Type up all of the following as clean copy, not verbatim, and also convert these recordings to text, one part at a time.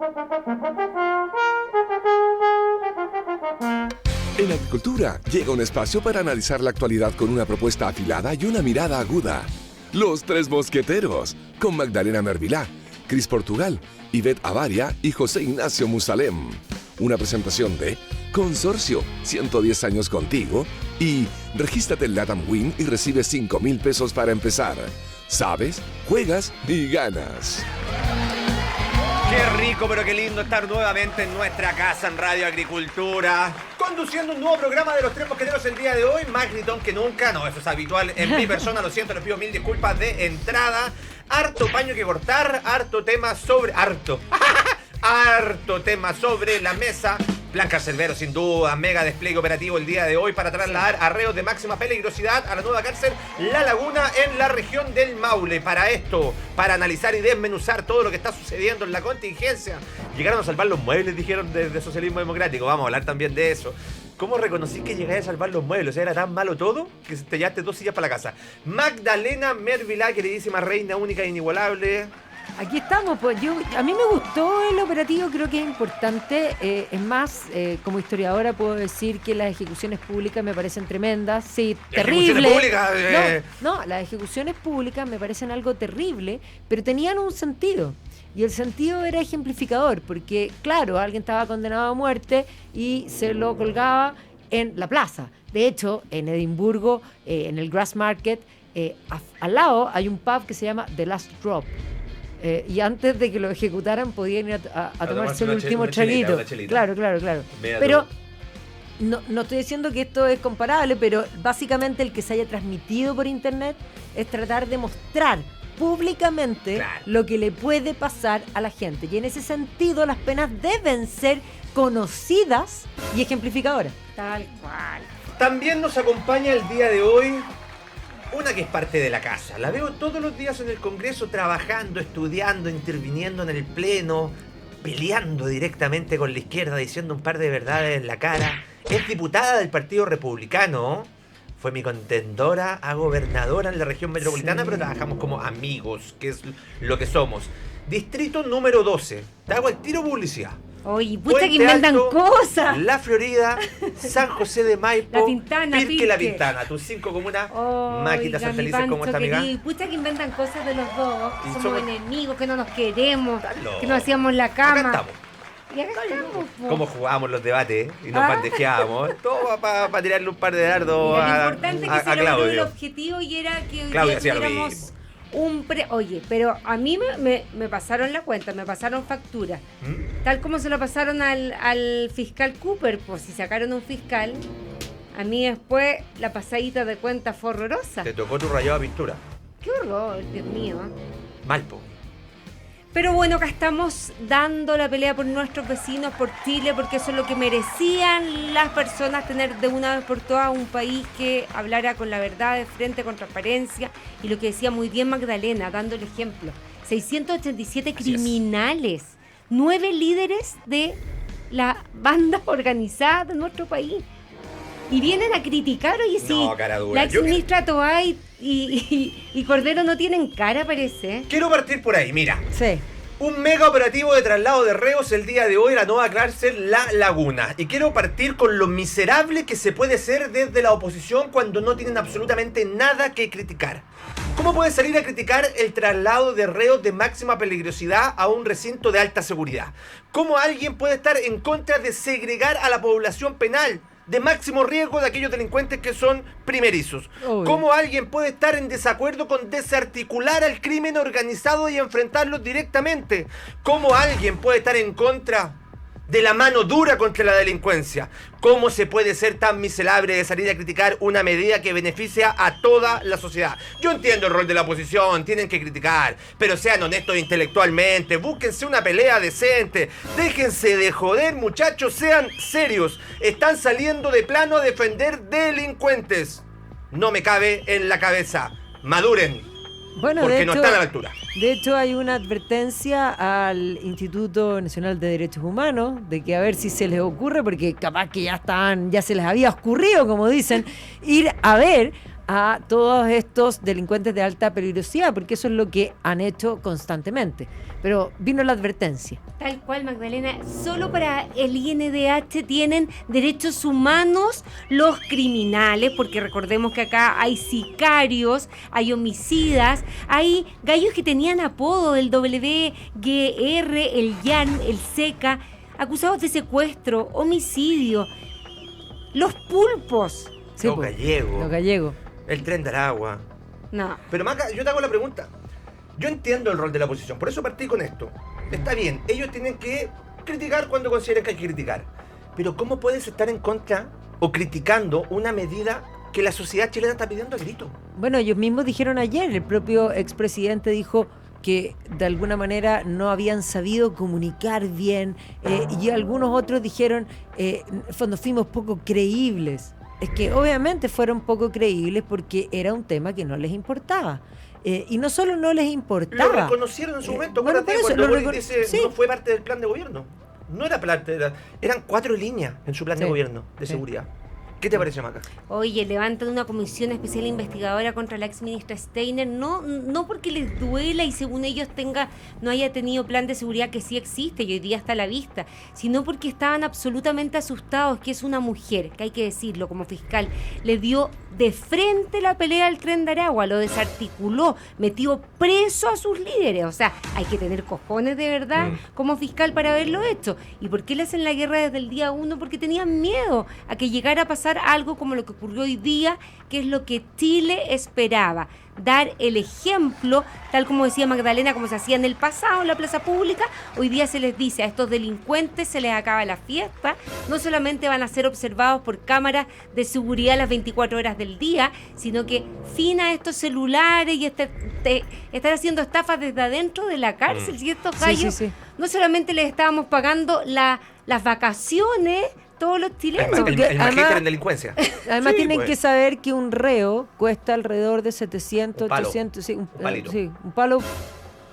En Agricultura llega un espacio para analizar la actualidad con una propuesta afilada y una mirada aguda. Los Tres Mosqueteros, con Magdalena Mervilá, Cris Portugal, Ivette Avaria y José Ignacio Musalem. Una presentación de Consorcio, 110 años contigo, y regístrate en LATAM Win y recibe 5,000 pesos para empezar. Sabes, juegas y ganas. Qué rico, pero qué lindo estar nuevamente en nuestra casa en Radio Agricultura, conduciendo un nuevo programa de Los Tres Mosqueteros el día de hoy, más gritón que nunca. No, eso es habitual en mi persona, lo siento, les pido mil disculpas de entrada. Harto paño que cortar, harto tema sobre la mesa. Blanca Cervero, sin duda, mega despliegue operativo el día de hoy para trasladar a reos de máxima peligrosidad a la nueva cárcel La Laguna en la región del Maule. Para esto, para analizar y desmenuzar todo lo que está sucediendo en la contingencia, llegaron a salvar los muebles, dijeron, de Socialismo Democrático. Vamos a hablar también de eso. ¿Cómo reconocí que llegué a salvar los muebles? O sea, era tan malo todo que te llevaste 2 sillas para la casa. Magdalena Mervilá, queridísima reina única e inigualable. Aquí estamos, pues a mí me gustó el operativo, creo que es importante. Es más, como historiadora puedo decir que las ejecuciones públicas me parecen tremendas, sí, terribles. ¿Ejecuciones públicas? No, las ejecuciones públicas me parecen algo terrible, pero tenían un sentido. Y el sentido era ejemplificador, porque claro, alguien estaba condenado a muerte y se lo colgaba en la plaza. De hecho, en Edimburgo, en el Grassmarket, al lado hay un pub que se llama The Last Drop. Y antes de que lo ejecutaran podían ir a tomarse el último traguito. Claro. Pero no estoy diciendo que esto es comparable, pero básicamente el que se haya transmitido por internet es tratar de mostrar públicamente lo que le puede pasar a la gente. Y en ese sentido las penas deben ser conocidas y ejemplificadoras. Tal cual. También nos acompaña el día de hoy una que es parte de la casa. La veo todos los días en el Congreso trabajando, estudiando, interviniendo en el Pleno, peleando directamente con la izquierda, diciendo un par de verdades en la cara. Es diputada del Partido Republicano. Fue mi contendora a gobernadora en la región metropolitana, pero trabajamos como amigos, que es lo que somos. Distrito número 12. Te hago el tiro publicidad. Oye, pucha que inventan cosas. La Florida, San José de Maipo, La Pintana, Pirque La Pintana. Tus 5 comunas, Maquitas San Felices, ¿cómo está, amiga? Pucha que inventan cosas de los dos. Y somos enemigos, que no nos queremos, que no hacíamos la cama. Acá estamos. Y acá estamos. Cómo jugábamos los debates y nos bandejeábamos. Todo para tirarle un par de dardos a Claudio. Lo importante es que se logró el objetivo y era que Claudia tuviéramos Oye, pero a mí me pasaron la cuenta, me pasaron factura. Tal como se lo pasaron al fiscal Cooper, pues si sacaron un fiscal, a mí después la pasadita de cuenta fue horrorosa. Te tocó tu rayado de pintura. Qué horror, Dios mío. Malpo. Pero bueno, acá estamos dando la pelea por nuestros vecinos, por Chile, porque eso es lo que merecían las personas, tener de una vez por todas un país que hablara con la verdad de frente, con transparencia, y lo que decía muy bien Magdalena, dando el ejemplo. 687 criminales, 9 líderes de las bandas organizadas de nuestro país. Y vienen a criticar, oye, sí, la exministra Toay y Cordero no tienen cara, parece. Quiero partir por ahí, mira. Sí. Un mega operativo de traslado de reos el día de hoy a la nueva cárcel La Laguna. Y quiero partir con lo miserable que se puede ser desde la oposición cuando no tienen absolutamente nada que criticar. ¿Cómo puede salir a criticar el traslado de reos de máxima peligrosidad a un recinto de alta seguridad? ¿Cómo alguien puede estar en contra de segregar a la población penal de máximo riesgo de aquellos delincuentes que son primerizos? ¿Cómo alguien puede estar en desacuerdo con desarticular al crimen organizado y enfrentarlo directamente? ¿Cómo alguien puede estar en contra de la mano dura contra la delincuencia? ¿Cómo se puede ser tan miserable de salir a criticar una medida que beneficia a toda la sociedad? Yo entiendo el rol de la oposición, tienen que criticar, pero sean honestos intelectualmente, búsquense una pelea decente, déjense de joder, muchachos, sean serios. Están saliendo de plano a defender delincuentes. No me cabe en la cabeza. Maduren. Bueno, porque no están a la altura. De hecho, hay una advertencia al Instituto Nacional de Derechos Humanos de que a ver si se les ocurre, porque capaz que ya se les había ocurrido, como dicen, ir a ver a todos estos delincuentes de alta peligrosidad, porque eso es lo que han hecho constantemente. Pero vino la advertencia. Tal cual, Magdalena, solo para el INDH tienen derechos humanos los criminales, porque recordemos que acá hay sicarios, hay homicidas, hay gallos que tenían apodo, el WGR, el YAN, el SECA, acusados de secuestro, homicidio, los pulpos. Sí, Los pues, gallegos. Los gallegos. El tren de Aragua. No. Pero Maca, yo te hago la pregunta. Yo entiendo el rol de la oposición, por eso partí con esto. Está bien, ellos tienen que criticar cuando consideren que hay que criticar. Pero ¿cómo puedes estar en contra o criticando una medida que la sociedad chilena está pidiendo a grito? Bueno, ellos mismos dijeron ayer, el propio expresidente dijo que de alguna manera no habían sabido comunicar bien y algunos otros dijeron, en el fondo fuimos poco creíbles. Es que obviamente fueron poco creíbles porque era un tema que no les importaba. Y no solo no les importaba. Lo reconocieron en su momento. bueno, Acuérdate por eso, cuando lo Boric dice, sí. no fue parte del plan de gobierno. No era parte, eran 4 líneas en su plan de Sí. gobierno de Sí. seguridad. ¿Qué te parece, Maca? Oye, levantan una comisión especial investigadora contra la exministra Steiner, no porque les duela y según ellos no haya tenido plan de seguridad, que sí existe y hoy día está a la vista, sino porque estaban absolutamente asustados, que es una mujer, que hay que decirlo como fiscal, le dio de frente la pelea al tren de Aragua, lo desarticuló, metió preso a sus líderes. O sea, hay que tener cojones de verdad como fiscal para haberlo hecho. ¿Y por qué le hacen la guerra desde el día 1? Porque tenían miedo a que llegara a pasar algo como lo que ocurrió hoy día, que es lo que Chile esperaba. Dar el ejemplo, tal como decía Magdalena, como se hacía en el pasado en la plaza pública. Hoy día se les dice a estos delincuentes se les acaba la fiesta, no solamente van a ser observados por cámaras de seguridad las 24 horas del día, sino que fin a estos celulares y estar haciendo estafas desde adentro de la cárcel. Si estos gallos, sí. no solamente les estábamos pagando las vacaciones, todos los chilenos. El porque magíster además- en delincuencia. Además Sí, tienen pues. que saber que un reo cuesta alrededor de 700, Un palo. 800, sí, un palito. sí,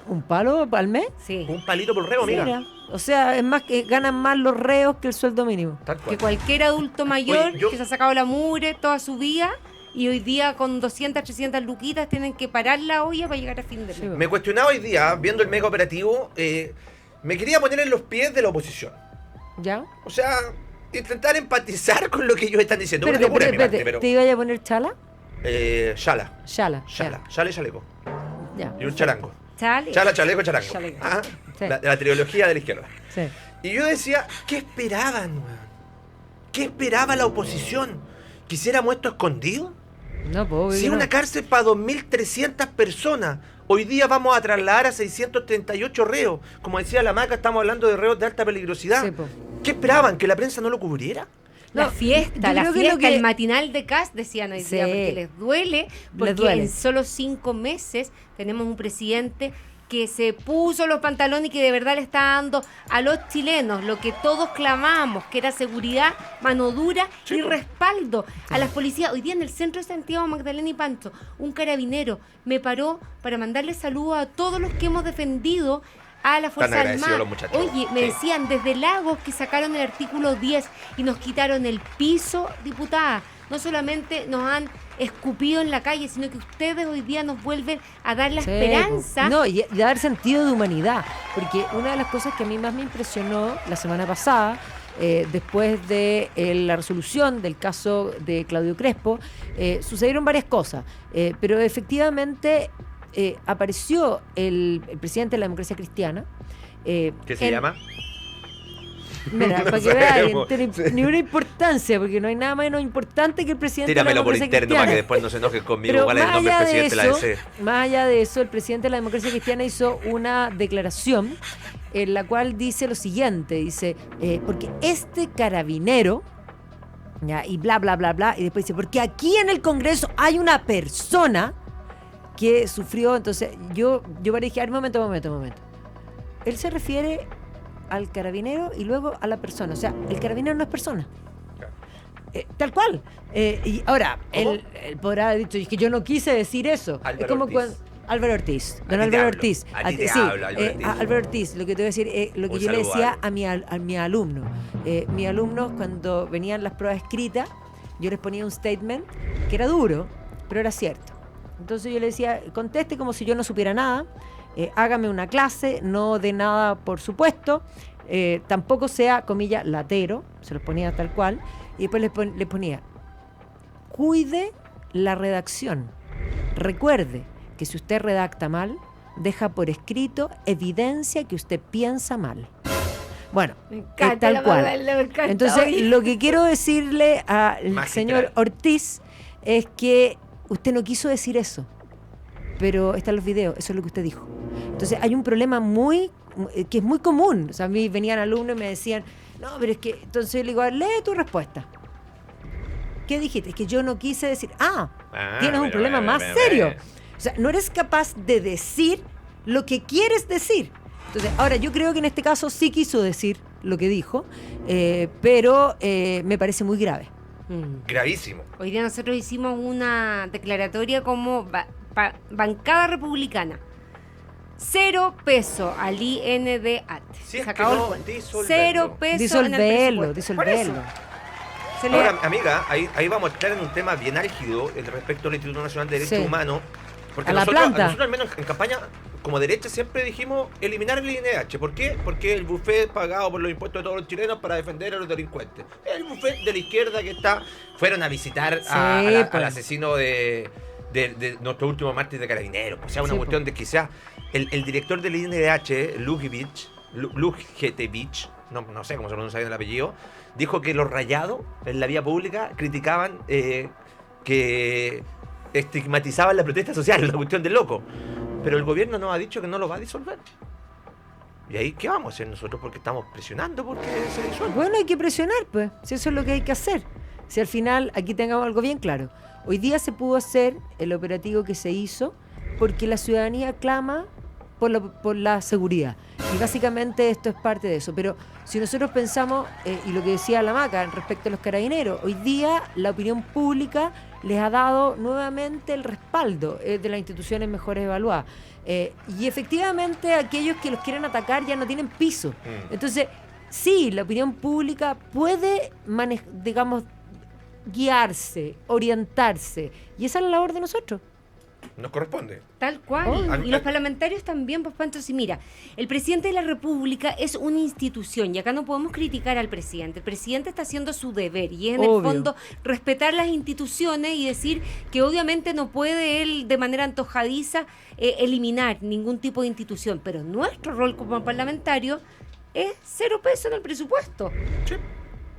un palo al mes. Sí. Un palito por reo, amiga. Mira, o sea, es más que ganan más los reos que el sueldo mínimo. Tal cual. Que cualquier adulto mayor Oye, yo- que se ha sacado la mugre toda su vida y hoy día con 200, 300 luquitas tienen que parar la olla para llegar a fin de mes. Sí. Me cuestionaba hoy día, viendo el mega operativo, me quería poner en los pies de la oposición. ¿Ya? O sea, intentar empatizar con lo que ellos están diciendo. Una Espérate, locura de mi parte, espérate, ¿te iba a poner chala? Shala, Chala. Shala y chaleco. Ya. Y un charango. Chale. Chala, chaleco, charango. Chaleco. Ah, Sí. la trilogía de la izquierda. Sí. Y yo decía, ¿qué esperaban, weón? ¿Qué esperaba la oposición? ¿Quisiéramos esto escondido? No, pues, Si obvio una no. cárcel para 2.300 personas, hoy día vamos a trasladar a 638 reos. Como decía la Maca, estamos hablando de reos de alta peligrosidad. Sí, po. ¿Qué esperaban? ¿Que la prensa no lo cubriera? La No, fiesta, yo la creo que fiesta, lo que- el matinal de Cast decían hoy Sí. día, porque les duele, porque duele. en solo 5 meses tenemos un presidente que se puso los pantalones y que de verdad le está dando a los chilenos lo que todos clamamos, que era seguridad, mano dura y respaldo a las policías. Hoy día en el centro de Santiago, Magdalena y Pancho, un carabinero me paró para mandarle saludos a todos los que hemos defendido a la Fuerza agradecidos Armada. los muchachos. Oye, me Sí. decían desde Lagos que sacaron el artículo 10 y nos quitaron el piso, diputada. No solamente nos han escupido en la calle, sino que ustedes hoy día nos vuelven a dar la Sí, esperanza. po. No, y dar sentido de humanidad. Porque una de las cosas que a mí más me impresionó la semana pasada, después de la resolución del caso de Claudio Crespo, sucedieron varias cosas. Pero efectivamente apareció el presidente de la Democracia Cristiana. ¿Qué se llama? Mira, No para que vean, sabemos. no tiene ni una importancia, porque no hay nada menos importante que el presidente Tíramelo de la por Democracia interno para que Cristiana. después no se enojen conmigo. Pero ¿Cuál es el nombre del presidente de la DC? más allá de eso, el presidente de la Democracia Cristiana hizo una declaración en la cual dice lo siguiente, dice, porque este carabinero, ya, y bla, bla, bla, bla, y después dice, porque aquí en el Congreso hay una persona que sufrió, entonces yo dije, un momento. Él se refiere al carabinero y luego a la persona, o sea, el carabinero no es persona. Tal cual. Y ahora, ¿Cómo? él podrá haber dicho, es que yo no quise decir eso. Álvaro es como Ortiz. cuando A Álvaro Ortiz, don ti te Álvaro hablo. Ortiz. A ti te sí, hablo, Álvaro Ortiz. Álvaro Ortiz, lo que te voy a decir, lo que Un yo le saludo, decía Álvaro. a mi alumno. Mis alumnos, cuando venían las pruebas escritas, yo les ponía un statement que era duro pero era cierto. Entonces yo le decía, conteste como si yo no supiera nada, hágame una clase, no de nada por supuesto, tampoco sea, comillas, latero, se los ponía tal cual, y después le ponía, cuide la redacción, recuerde que si usted redacta mal, deja por escrito evidencia que usted piensa mal. Bueno, Me encanta tal la cual. Magdalena, me encanta. Entonces, Oye. lo que quiero decirle al Magistral. señor Ortiz es que usted no quiso decir eso, pero están los videos, eso es lo que usted dijo. Entonces, hay un problema que es muy común. O sea, a mí venían alumnos y me decían, no, pero es que, entonces yo le digo, lee tu respuesta. ¿Qué dijiste? Es que yo no quise decir, tienes un problema más serio. O sea, no eres capaz de decir lo que quieres decir. Entonces, ahora yo creo que en este caso sí quiso decir lo que dijo, pero me parece muy grave. Gravísimo. Hoy día nosotros hicimos una declaratoria como bancada republicana. 0 pesos al INDH. Si es Se acabó que el no, cuento. disolverlo. 0 pesos en el Disolverlo. Se le- Ahora, amiga, ahí vamos a entrar en un tema bien álgido respecto al Instituto Nacional de Derechos Sí. Humanos. Porque A la nosotros planta. al menos en campaña como derecha siempre dijimos eliminar el INDH. ¿Por qué? Porque el buffet pagado por los impuestos de todos los chilenos para defender a los delincuentes. El buffet de la izquierda que fueron a visitar al pues. asesino de nuestro último mártir de Carabineros. O sea, una Sí, cuestión de que sea el director del INDH, Lugevich, no sé cómo se pronuncia bien el apellido, dijo que los rayados en la vía pública criticaban que estigmatizaban la protesta social, una cuestión de loco. Pero el gobierno nos ha dicho que no lo va a disolver. ¿Y ahí qué vamos a hacer nosotros? Porque estamos presionando porque se disuelva. Bueno, hay que presionar, pues, si eso es lo que hay que hacer. Si al final, aquí tengamos algo bien claro. Hoy día se pudo hacer el operativo que se hizo porque la ciudadanía clama por la seguridad. Y básicamente esto es parte de eso. Pero si nosotros pensamos, y lo que decía la Maca respecto a los carabineros, hoy día la opinión pública les ha dado nuevamente el respaldo de las instituciones mejores evaluadas. Y efectivamente aquellos que los quieren atacar ya no tienen piso. Entonces, sí, la opinión pública puede, digamos, guiarse, orientarse. Y esa es la labor de nosotros. Nos corresponde. Tal cual. Oh. Y los parlamentarios también, pues, Pancho, si mira, el presidente de la República es una institución y acá no podemos criticar al presidente. El presidente está haciendo su deber y es en Obvio. el fondo respetar las instituciones y decir que obviamente no puede él de manera antojadiza eliminar ningún tipo de institución, pero nuestro rol como parlamentario es 0 pesos en el presupuesto. Sí.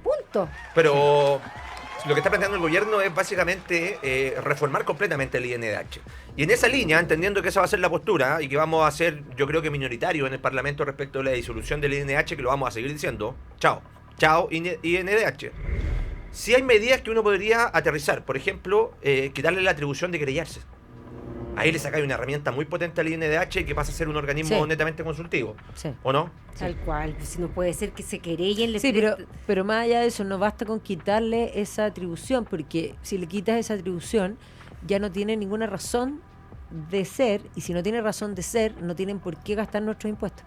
Punto. Pero lo que está planteando el gobierno es básicamente reformar completamente el INDH. Y en esa línea, entendiendo que esa va a ser la postura y que vamos a ser, yo creo que minoritario en el Parlamento respecto a la disolución del INDH, que lo vamos a seguir diciendo, chao INDH. Sí hay medidas que uno podría aterrizar, por ejemplo, quitarle la atribución de querellarse. Ahí le sacáis una herramienta muy potente al INDH que pasa a ser un organismo Sí. netamente consultivo, Sí. ¿o no? Tal cual. Pues si no puede ser que se querellen. le Sí, preste- pero más allá de eso, no basta con quitarle esa atribución, porque si le quitas esa atribución, ya no tiene ninguna razón de ser, y si no tiene razón de ser, no tienen por qué gastar nuestros impuestos.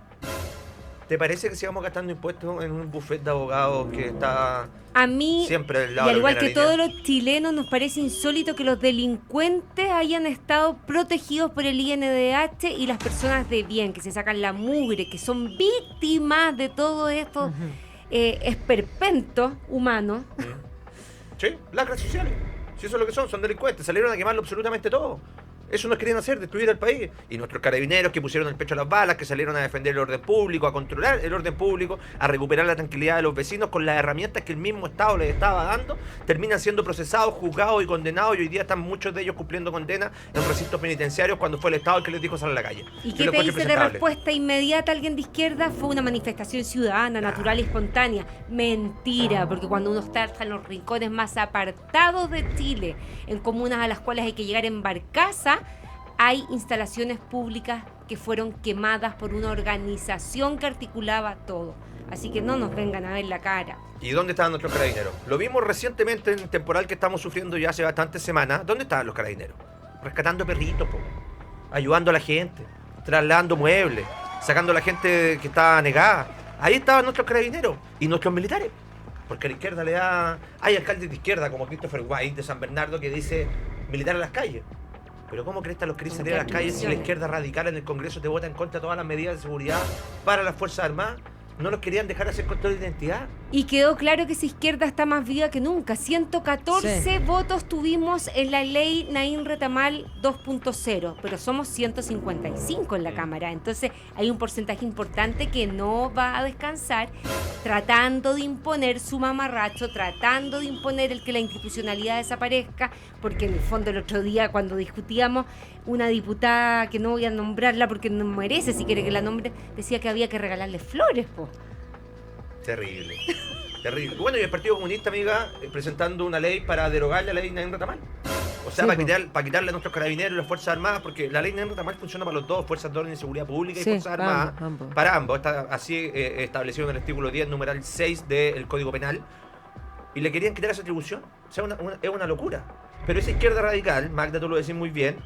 ¿Te parece que sigamos gastando impuestos en un buffet de abogados que está A mí, siempre del y lado al de la igual que primera todos línea? los chilenos, nos parece insólito que los delincuentes hayan estado protegidos por el INDH y las personas de bien, que se sacan la mugre, que son víctimas de todos estos esperpentos humanos? Sí, lacras sociales. Si eso es lo que son delincuentes. Salieron a quemarlo absolutamente todo. Eso nos querían hacer, destruir al país. Y nuestros carabineros que pusieron el pecho a las balas, que salieron a defender el orden público, a controlar el orden público, a recuperar la tranquilidad de los vecinos con las herramientas que el mismo Estado les estaba dando, terminan siendo procesados, juzgados y condenados. Y hoy día están muchos de ellos cumpliendo condena en recintos penitenciarios cuando fue el Estado el que les dijo salir a la calle. ¿Y Yo qué lo te encuentro dice de impresentable. respuesta inmediata alguien de izquierda? Fue una manifestación ciudadana, natural y espontánea. Mentira, porque cuando uno está en los rincones más apartados de Chile, en comunas a las cuales hay que llegar en barcaza, hay instalaciones públicas que fueron quemadas por una organización que articulaba todo. Así que no nos vengan a ver la cara. ¿Y dónde estaban nuestros carabineros? Lo vimos recientemente en el temporal que estamos sufriendo ya hace bastantes semanas. ¿Dónde estaban los carabineros? Rescatando perritos, po. Ayudando a la gente, trasladando muebles, sacando a la gente que estaba negada. Ahí estaban nuestros carabineros y nuestros militares. Porque a la izquierda le da... Hay alcaldes de izquierda como Christopher White de San Bernardo que dice militar a las calles. Pero ¿cómo crees que los querés salir a las calles si la izquierda radical en el Congreso te vota en contra de todas las medidas de seguridad para las Fuerzas Armadas? ¿No los querían dejar hacer control de identidad? Y quedó claro que esa izquierda está más viva que nunca. 114 votos tuvimos en la ley Naín Retamal 2.0, pero somos 155 en la Cámara. Entonces hay un porcentaje importante que no va a descansar tratando de imponer su mamarracho, tratando de imponer el que la institucionalidad desaparezca, porque en el fondo el otro día cuando discutíamos, una diputada, que no voy a nombrarla porque no merece si quiere que la nombre, decía que había que regalarle flores, po. Terrible. Terrible. Bueno, y el Partido Comunista, amiga, presentando una ley para derogar la ley Naín Retamal. O sea, Sí, para quitarle a nuestros carabineros y las Fuerzas Armadas, porque la ley Naín Retamal funciona para los dos, Fuerzas de Orden y Seguridad Pública y Sí, Fuerzas Armadas. ambos. Para ambos. Está así establecido en el artículo 10, numeral 6 del Código Penal. Y le querían quitar esa atribución. O sea, es una locura. Pero esa izquierda radical, Magda, tú lo decís muy bien,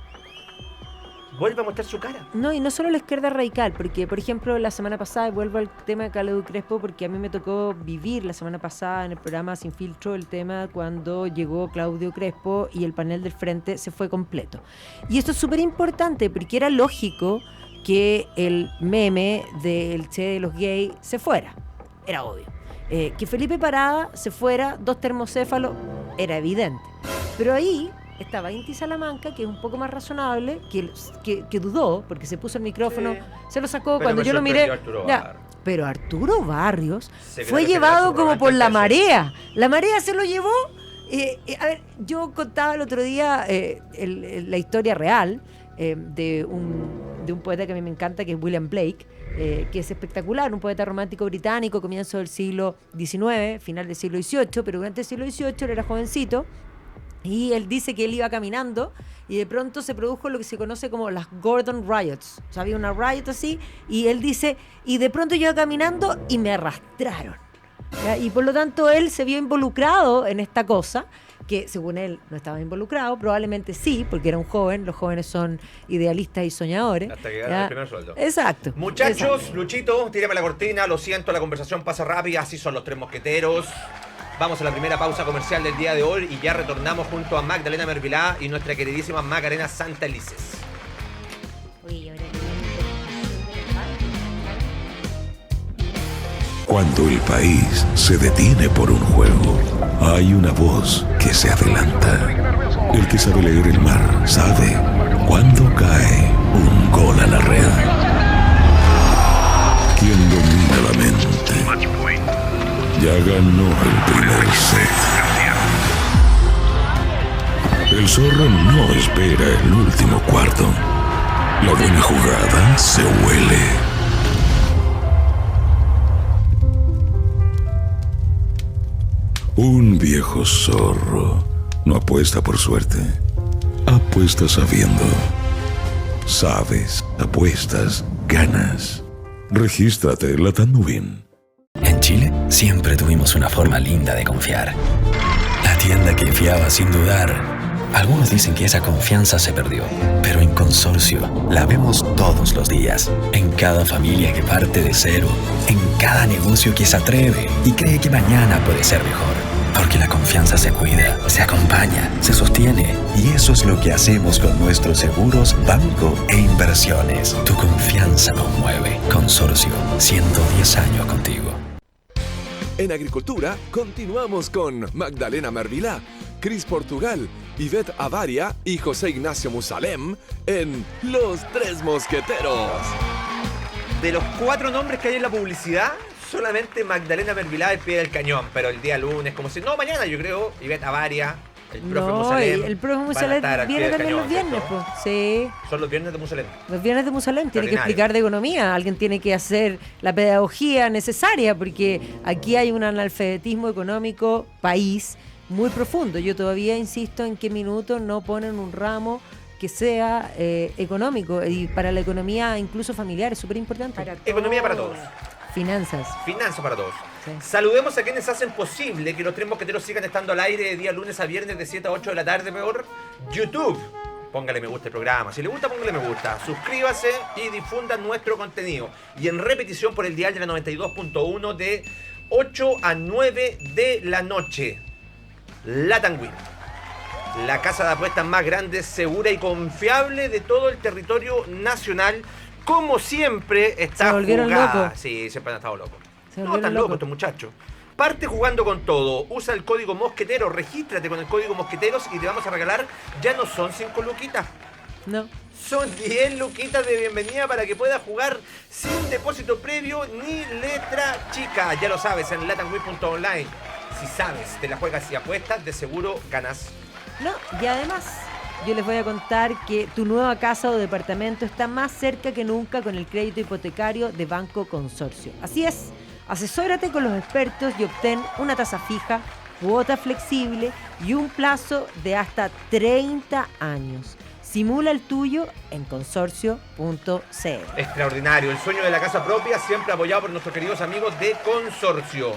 vuelve a mostrar su cara. No, y no solo la izquierda radical, porque, por ejemplo, la semana pasada, y vuelvo al tema de Claudio Crespo, porque a mí me tocó vivir la semana pasada en el programa Sin Filtro el tema cuando llegó Claudio Crespo y el panel del frente se fue completo. Y esto es súper importante, porque era lógico que el meme del Che de los gays se fuera. Era obvio. Que Felipe Parada se fuera, 2 termocéfalos, era evidente. Pero ahí estaba Inti Salamanca, que es un poco más razonable, que dudó, porque se puso el micrófono, Sí. Se lo sacó Pero cuando me yo lo miré. sorprendió Arturo Ya, Barrios. pero Arturo Barrios Se fue quedó que llevado su como por la Roberto marea. La marea se lo llevó. A ver, yo contaba el otro día la historia real de un poeta que a mí me encanta, que es William Blake, que es espectacular, un poeta romántico británico, comienzo del siglo XIX, final del siglo XVIII, pero durante el siglo XVIII él era jovencito. Y él dice que él iba caminando y de pronto se produjo lo que se conoce como las Gordon Riots. O sea, había una riot así y él dice, y de pronto yo iba caminando y me arrastraron. ¿Ya? Y por lo tanto él se vio involucrado en esta cosa, que según él no estaba involucrado, probablemente sí, porque era un joven, los jóvenes son idealistas y soñadores. Hasta que gana ¿Ya? el primer sueldo. Exacto. Muchachos, exacto. Luchito, tírame la cortina, lo siento, la conversación pasa rápida, así son los tres mosqueteros. Vamos a la primera pausa comercial del día de hoy y ya retornamos junto a Magdalena Mervilá y nuestra queridísima Macarena Santa Elices. Oye, y ahora que Cuando el país se detiene por un juego, hay una voz que se adelanta. El que sabe leer el mar sabe cuándo cae un gol a la red. Quien domina la mente ya ganó el primer set. El zorro no espera el último cuarto. La buena jugada se huele. Un viejo zorro no apuesta por suerte, apuesta sabiendo. Sabes, apuestas, ganas. Regístrate en la Tanubin. En Chile siempre tuvimos una forma linda de confiar. La tienda que fiaba sin dudar. Algunos dicen que esa confianza se perdió, pero en Consorcio la vemos todos los días. En cada familia que parte de cero, en cada negocio que se atreve y cree que mañana puede ser mejor. Porque la confianza se cuida, se acompaña, se sostiene. Y eso es lo que hacemos con nuestros seguros, banco e inversiones. Tu confianza nos mueve. Consorcio, 110 años contigo. En Agricultura, continuamos con Magdalena Mervilá, Cris Portugal, Ivette Avaria y José Ignacio Musalem en Los Tres Mosqueteros. De los 4 nombres que hay en la publicidad, solamente Magdalena Mervilá al pie del cañón, pero el día lunes, como si... No, mañana yo creo, Ivette Avaria, el profe No, Musalem. el profe van a Musalem estar al pie viene del también los cañón, viernes, ¿cierto? pues. Sí. Son los viernes de Musalem. Los viernes de Musalem tiene que Extraordinario. explicar de economía, alguien tiene que hacer la pedagogía necesaria, porque aquí hay un analfabetismo económico país muy profundo. Yo todavía insisto en qué minuto no ponen un ramo que sea económico, y para la economía incluso familiar es súper importante. Economía para todos. Finanzas. Finanzas para todos. Sí. Saludemos a quienes hacen posible que los tres mosqueteros sigan estando al aire de día lunes a viernes de 7 a 8 de la tarde por YouTube. Póngale me gusta al programa. Si le gusta, póngale me gusta. Suscríbase y difundan nuestro contenido. Y en repetición por el dial de la 92.1 de 8 a 9 de la noche. La Tanguin. la casa de apuestas más grande, segura y confiable de todo el territorio nacional. Como siempre está Se volvieron jugada. locos. Sí, siempre han estado locos. Se No, volvieron están locos. locos estos muchachos. Parte jugando con todo. Usa el código Mosquetero, regístrate con el código Mosqueteros y te vamos a regalar, ya no son 5 luquitas, No. son 10 luquitas de bienvenida para que puedas jugar sin depósito previo ni letra chica. Ya lo sabes, en latamwin.online. Si sabes, te la juegas y apuestas, de seguro ganas. No, y además, yo les voy a contar que tu nueva casa o departamento está más cerca que nunca con el crédito hipotecario de Banco Consorcio. Así es, asesórate con los expertos y obtén una tasa fija, cuota flexible y un plazo de hasta 30 años. Simula el tuyo en consorcio.cl. Extraordinario, el sueño de la casa propia, siempre apoyado por nuestros queridos amigos de Consorcio.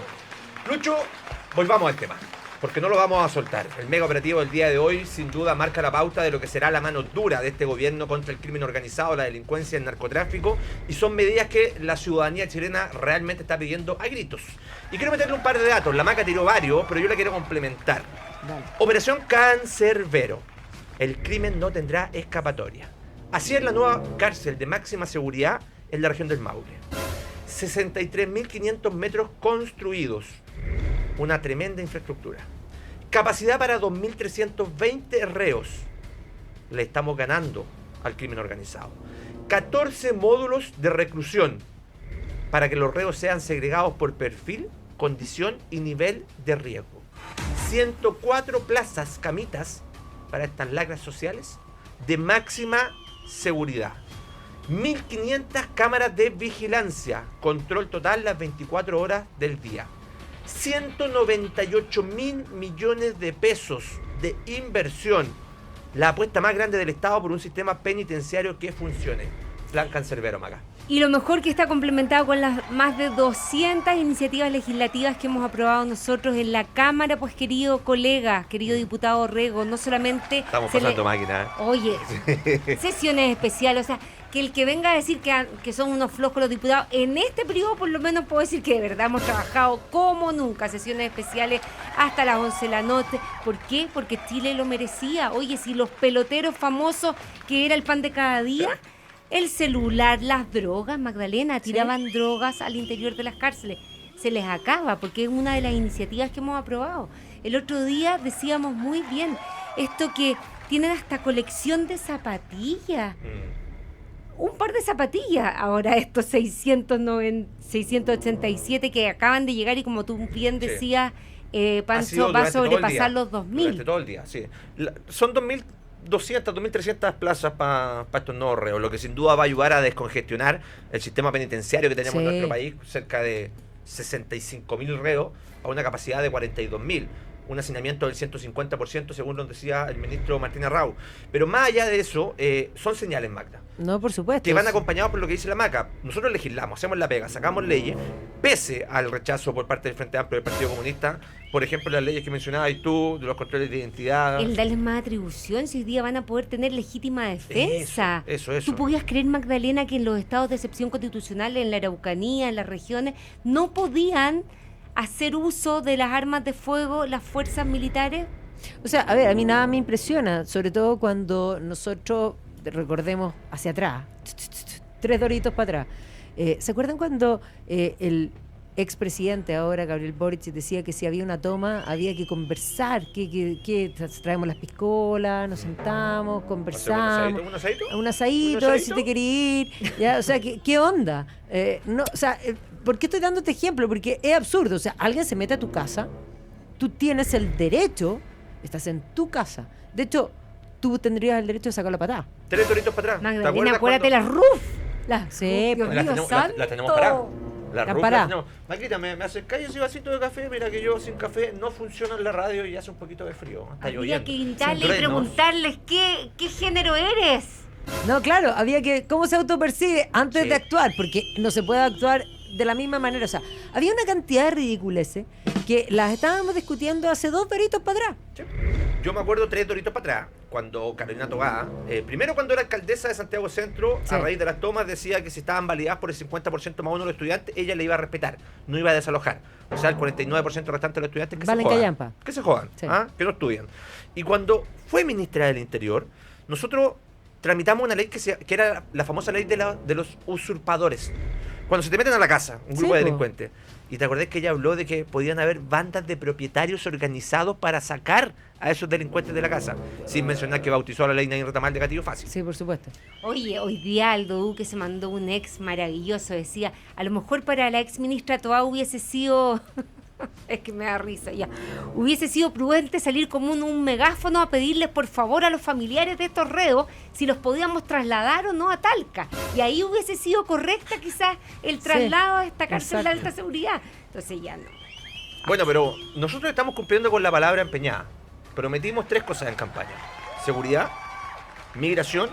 Lucho, volvamos al tema, porque no lo vamos a soltar. El mega operativo del día de hoy sin duda marca la pauta de lo que será la mano dura de este gobierno contra el crimen organizado, la delincuencia y el narcotráfico, y son medidas que la ciudadanía chilena realmente está pidiendo a gritos. Y quiero meterle un par de datos, la Maca tiró varios, pero yo la quiero complementar. Dale. Operación Cancerbero. El crimen no tendrá escapatoria. Así es la nueva cárcel de máxima seguridad en la región del Maule. 63.500 metros construidos. Una tremenda infraestructura. Capacidad para 2.320 reos. Le estamos ganando al crimen organizado. 14 módulos de reclusión para que los reos sean segregados por perfil, condición y nivel de riesgo. 104 plazas, camitas, para estas lacras sociales de máxima seguridad. 1.500 cámaras de vigilancia, control total las 24 horas del día. 198.000 millones de pesos de inversión. La apuesta más grande del Estado por un sistema penitenciario que funcione. Plan Cancerbero, Maga. Y lo mejor que está complementado con las más de 200 iniciativas legislativas que hemos aprobado nosotros en la Cámara, pues querido colega, querido diputado Rego, no solamente... Estamos se le- pasando máquina. Oye, sesiones especiales, o sea, que el que venga a decir que son unos flojos los diputados, en este periodo por lo menos puedo decir que de verdad hemos trabajado como nunca, sesiones especiales hasta las 11 de la noche. ¿Por qué? Porque Chile lo merecía. Oye, si los peloteros famosos, que era el pan de cada día... El celular, las drogas, Magdalena, tiraban drogas al interior de las cárceles. Se les acaba porque es una de las iniciativas que hemos aprobado. El otro día decíamos muy bien, esto que tienen hasta colección de zapatillas. Un par de zapatillas. Ahora estos 687 que acaban de llegar y como tú bien Sí. decías, Ha Pancho, sido va a durante todo el sobrepasar día. los 2.000. Durante todo el día, sí. Son 2.200, 2.300 plazas para estos nuevos reos, lo que sin duda va a ayudar a descongestionar el sistema penitenciario que tenemos en Sí. nuestro país, cerca de 65.000 reos a una capacidad de 42.000. Un hacinamiento del 150%, según nos decía el ministro Martín Arrau. Pero más allá de eso, son señales, Magda, No, por supuesto. que van acompañados por lo que dice la Maca. Nosotros legislamos, hacemos la pega, sacamos leyes, pese al rechazo por parte del Frente Amplio del Partido Comunista. Por ejemplo, las leyes que mencionabas tú, de los controles de identidad. El darles más atribución, si hoy día van a poder tener legítima defensa. Eso. ¿Tú podías creer, Magdalena, que en los estados de excepción constitucional, en la Araucanía, en las regiones, no podían hacer uso de las armas de fuego las fuerzas militares? O sea, a ver, a mí nada me impresiona, sobre todo cuando nosotros recordemos hacia atrás, 3 doritos para atrás. ¿Se acuerdan cuando el expresidente ahora, Gabriel Boric, decía que si había una toma había que conversar, que traemos las piscolas, nos sentamos, conversamos, ¿Un asadito? un asadito, ¿Un a ver si asadito? te quería ir, ya, o sea, ¿qué onda? No, o sea, ¿por qué estoy dando este ejemplo? Porque es absurdo, o sea, alguien se mete a tu casa, tú tienes el derecho, estás en tu casa, de hecho, tú tendrías el derecho de sacar la patada. 3 doritos para atrás. ¿Te Magdalena, acuerdas acuérdate cuando- las RUF. Sí, Dios pues. mío, las tenemos paradas. La Están ruta, paradas. no. Maquita, me acercáis ese vasito de café. Mira que yo sin café no funciona en la radio y hace un poquito de frío. Está Había lloviendo. que gritarle y Truenos. preguntarles qué género eres. No, claro, había que, ¿cómo se autopercibe antes Sí. de actuar? Porque no se puede actuar de la misma manera. O sea, había una cantidad de ridiculeces que las estábamos discutiendo hace 2 doritos para atrás. Sí. Yo me acuerdo 3 doritos para atrás, cuando Carolina Togada, primero cuando era alcaldesa de Santiago Centro, Sí. a raíz de las tomas decía que si estaban validadas por el 50% más uno de los estudiantes, ella le iba a respetar, no iba a desalojar. O sea, el 49% restante de los estudiantes que Valen se jodan. callampa. Que se jodan, Sí. que no estudian. Y cuando fue ministra del Interior, nosotros tramitamos una ley que era la famosa ley de los usurpadores. Cuando se te meten a la casa, un grupo Sí, de po. delincuentes. Y te acordás que ella habló de que podían haber bandas de propietarios organizados para sacar a esos delincuentes de la casa. Sin mencionar que bautizó a la ley Nain Retamal de Gatillo Fácil. Sí, por supuesto. Oye, hoy día Aldo Duque se mandó un ex maravilloso. Decía, a lo mejor para la ex ministra Toá hubiese sido... es que me da risa ya. Hubiese sido prudente salir como un megáfono a pedirles por favor a los familiares de estos reos si los podíamos trasladar o no a Talca. Y ahí hubiese sido correcta quizás el traslado a esta cárcel de exacto. alta seguridad. Entonces ya no. Bueno, pero nosotros estamos cumpliendo con la palabra empeñada. Prometimos 3 cosas en campaña: seguridad, migración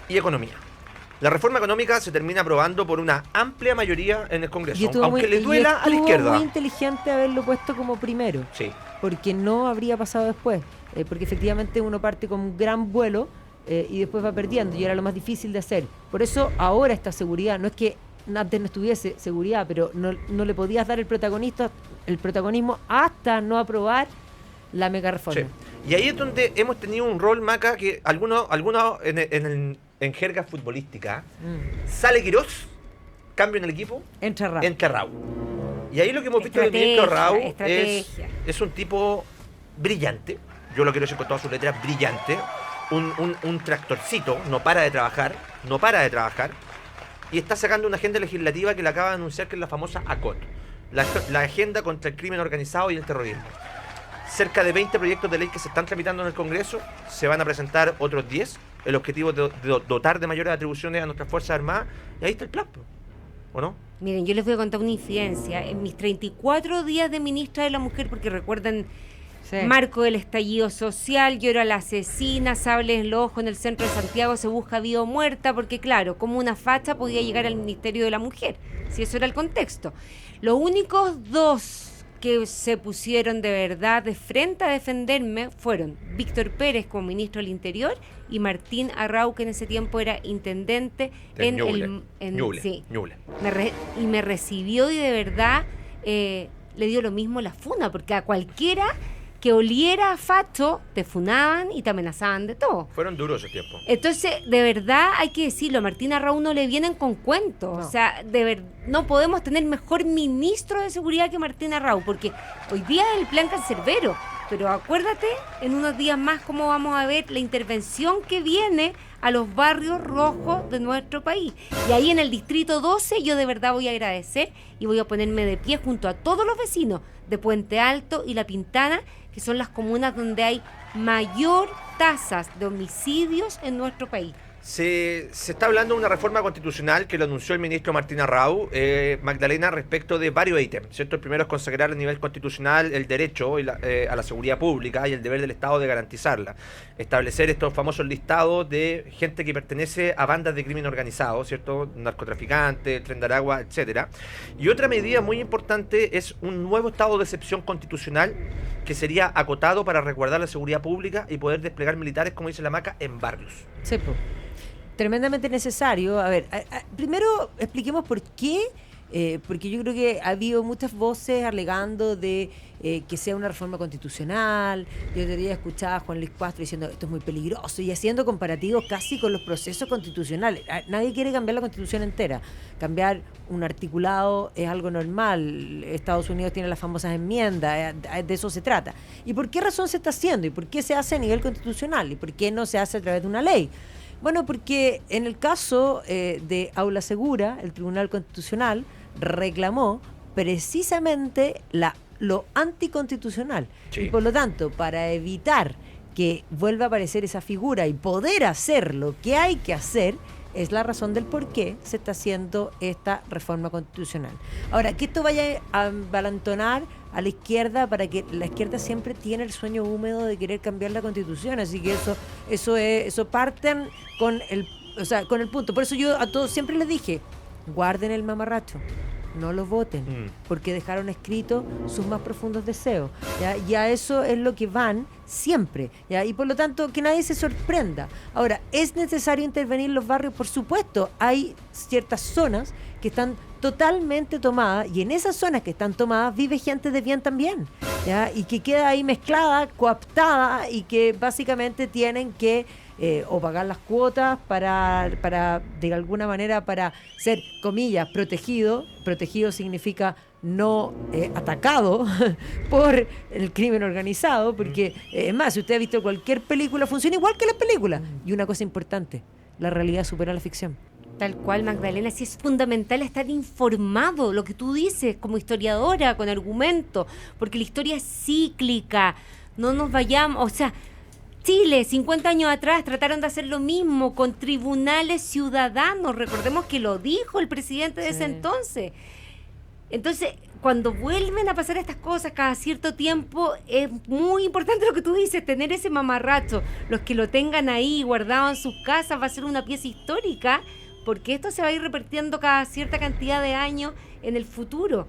y economía. La reforma económica se termina aprobando por una amplia mayoría en el Congreso, aunque le duela a la izquierda. muy inteligente haberlo puesto como primero, Sí. porque no habría pasado después. Porque efectivamente uno parte con un gran vuelo y después va perdiendo, y era lo más difícil de hacer. Por eso ahora esta seguridad, no es que antes no estuviese seguridad, pero no le podías dar el protagonismo hasta no aprobar la mega reforma. Sí. Y ahí es donde hemos tenido un rol, Maca, que algunos en jerga futbolística, sale Quirós, cambio en el equipo, Entra rápido. entra Raúl. Y ahí lo que hemos visto del ministro Raúl Estrategia. es un tipo brillante, yo lo quiero decir con todas sus letras, brillante, un tractorcito, no para de trabajar, y está sacando una agenda legislativa que le acaba de anunciar, que es la famosa ACOT, la agenda contra el crimen organizado y el terrorismo. Cerca de 20 proyectos de ley que se están tramitando en el Congreso, se van a presentar otros 10. El objetivo es de dotar de mayores atribuciones a nuestras Fuerzas Armadas, y ahí está el plan, ¿o no? Miren, yo les voy a contar una infidencia. En mis 34 días de ministra de la Mujer, porque recuerdan, Sí. marco del estallido social, yo era la asesina, sables en los ojos en el centro de Santiago, se busca viva o muerta, porque claro, como una facha podía llegar al Ministerio de la Mujer, si eso era el contexto. Los únicos 2 que se pusieron de verdad de frente a defenderme fueron Víctor Pérez como ministro del Interior y Martín Arrau, que en ese tiempo era intendente en Ñuble. sí. Ñuble. Y me recibió, y de verdad le dio lo mismo la funa, porque a cualquiera que oliera a facho te funaban y te amenazaban de todo. Fueron duros esos tiempos. Entonces, de verdad hay que decirlo, a Martín Arrau no le vienen con cuentos. No. O sea, no podemos tener mejor ministro de seguridad que Martín Arrau, porque hoy día es el plan cancerbero, pero acuérdate en unos días más cómo vamos a ver la intervención que viene a los barrios rojos de nuestro país. Y ahí en el distrito 12 yo de verdad voy a agradecer y voy a ponerme de pie junto a todos los vecinos de Puente Alto y La Pintana, que son las comunas donde hay mayor tasas de homicidios en nuestro país. Se está hablando de una reforma constitucional que lo anunció el ministro Martín Arrau, Magdalena, respecto de varios ítems, ¿cierto? El primero es consagrar a nivel constitucional el derecho a la seguridad pública y el deber del Estado de garantizarla. Establecer estos famosos listados de gente que pertenece a bandas de crimen organizado, ¿cierto? Narcotraficantes, Tren de Aragua, etcétera. Y otra medida muy importante es un nuevo estado de excepción constitucional que sería acotado para resguardar la seguridad pública y poder desplegar militares, como dice la Maca, en barrios. Sí, po. Tremendamente necesario. A ver, primero expliquemos por qué, porque yo creo que ha habido muchas voces alegando de que sea una reforma constitucional. Yo te había escuchado a Juan Luis Cuastro diciendo esto es muy peligroso y haciendo comparativos casi con los procesos constitucionales. Nadie quiere cambiar la Constitución entera. Cambiar un articulado es algo normal. Estados Unidos tiene las famosas enmiendas, de eso se trata. ¿Y por qué razón se está haciendo? ¿Y por qué se hace a nivel constitucional? ¿Y por qué no se hace a través de una ley? Bueno, porque en el caso de Aula Segura, el Tribunal Constitucional reclamó precisamente lo anticonstitucional. Sí. Y por lo tanto, para evitar que vuelva a aparecer esa figura y poder hacer lo que hay que hacer, es la razón del por qué se está haciendo esta reforma constitucional. Ahora, que esto vaya a envalentonar a la izquierda, para que la izquierda siempre tiene el sueño húmedo de querer cambiar la Constitución, así que eso parten con el punto. Por eso yo a todos siempre les dije, guarden el mamarracho, no lo voten, porque dejaron escrito sus más profundos deseos, ¿ya? Y a eso es lo que van siempre, ¿ya? Y por lo tanto que nadie se sorprenda. Ahora, ¿es necesario intervenir en los barrios? Por supuesto, hay ciertas zonas que están totalmente tomadas, y en esas zonas que están tomadas vive gente de bien también, ¿ya? Y que queda ahí mezclada, cooptada, y que básicamente tienen que o pagar las cuotas para de alguna manera para ser, comillas, protegido significa no atacado por el crimen organizado, porque es más, si usted ha visto cualquier película, funciona igual que las películas. Y una cosa importante, la realidad supera la ficción. Tal cual, Magdalena, sí es fundamental estar informado, lo que tú dices, como historiadora, con argumento, porque la historia es cíclica, no nos vayamos, o sea, Chile, 50 años atrás, trataron de hacer lo mismo con tribunales ciudadanos, recordemos que lo dijo el presidente de ese entonces. Entonces, cuando vuelven a pasar estas cosas cada cierto tiempo, es muy importante lo que tú dices, tener ese mamarracho. Los que lo tengan ahí guardado en sus casas va a ser una pieza histórica, porque esto se va a ir repitiendo cada cierta cantidad de años en el futuro.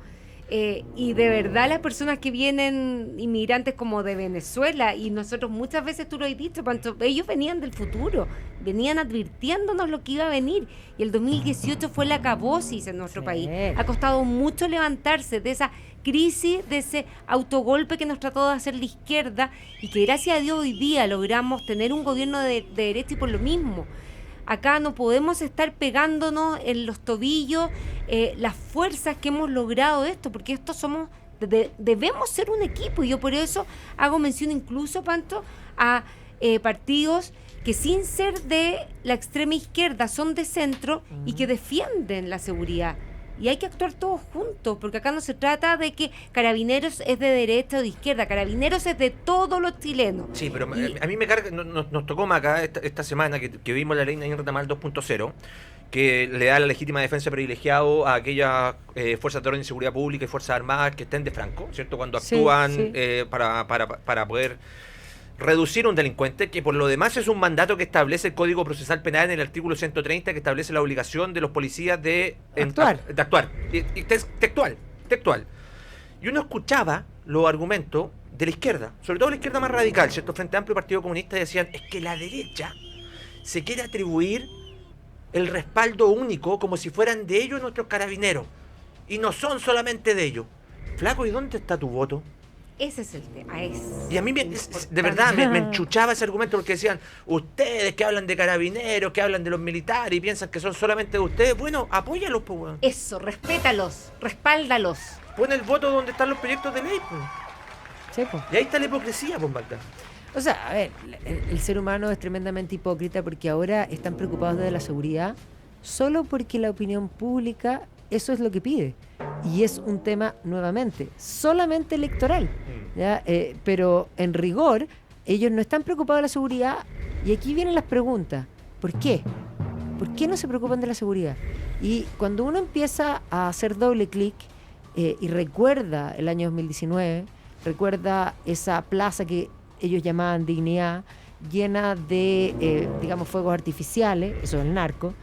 Y de verdad las personas que vienen, inmigrantes como de Venezuela, y nosotros muchas veces, tú lo has dicho, Pancho, ellos venían del futuro, venían advirtiéndonos lo que iba a venir, y el 2018 fue la acabosis en nuestro país. Ha costado mucho levantarse de esa crisis, de ese autogolpe que nos trató de hacer la izquierda, y que gracias a Dios hoy día logramos tener un gobierno de derecha, y por lo mismo acá no podemos estar pegándonos en los tobillos las fuerzas que hemos logrado esto, porque esto somos, debemos ser un equipo, y yo por eso hago mención incluso, Panto, a partidos que sin ser de la extrema izquierda son de centro y que defienden la seguridad. Y hay que actuar todos juntos, porque acá no se trata de que Carabineros es de derecha o de izquierda, Carabineros es de todos los chilenos. Sí, pero a mí me carga, nos tocó más acá esta semana que vimos la ley Nayin Retamal 2.0, que le da la legítima defensa privilegiado a aquellas fuerzas de orden y seguridad pública y fuerzas armadas que estén de franco, ¿cierto? Cuando actúan para poder reducir un delincuente, que por lo demás es un mandato que establece el Código Procesal Penal en el artículo 130, que establece la obligación de los policías de actuar. Textual. Y uno escuchaba los argumentos de la izquierda, sobre todo la izquierda más radical, ¿cierto? Frente Amplio y Partido Comunista, decían, es que la derecha se quiere atribuir el respaldo único como si fueran de ellos nuestros carabineros, y no son solamente de ellos. Flaco, ¿y dónde está tu voto? Ese es el tema. Y a mí de verdad me enchuchaba ese argumento, porque decían, ustedes que hablan de carabineros, que hablan de los militares y piensan que son solamente de ustedes, bueno, apóyalos, pues, weón. Eso, respétalos, respáldalos. Pon el voto donde están los proyectos de ley, pues. Sí, pues. Y ahí está la hipocresía, pues, Magda. O sea, a ver, el ser humano es tremendamente hipócrita, porque ahora están preocupados de la seguridad solo porque la opinión pública eso es lo que pide. Y es un tema, nuevamente, solamente electoral, ¿ya? Pero en rigor, ellos no están preocupados de la seguridad. Y aquí vienen las preguntas. ¿Por qué? ¿Por qué no se preocupan de la seguridad? Y cuando uno empieza a hacer doble clic y recuerda el año 2019, recuerda esa plaza que ellos llamaban Dignidad, llena de, digamos, fuegos artificiales, eso es el narco,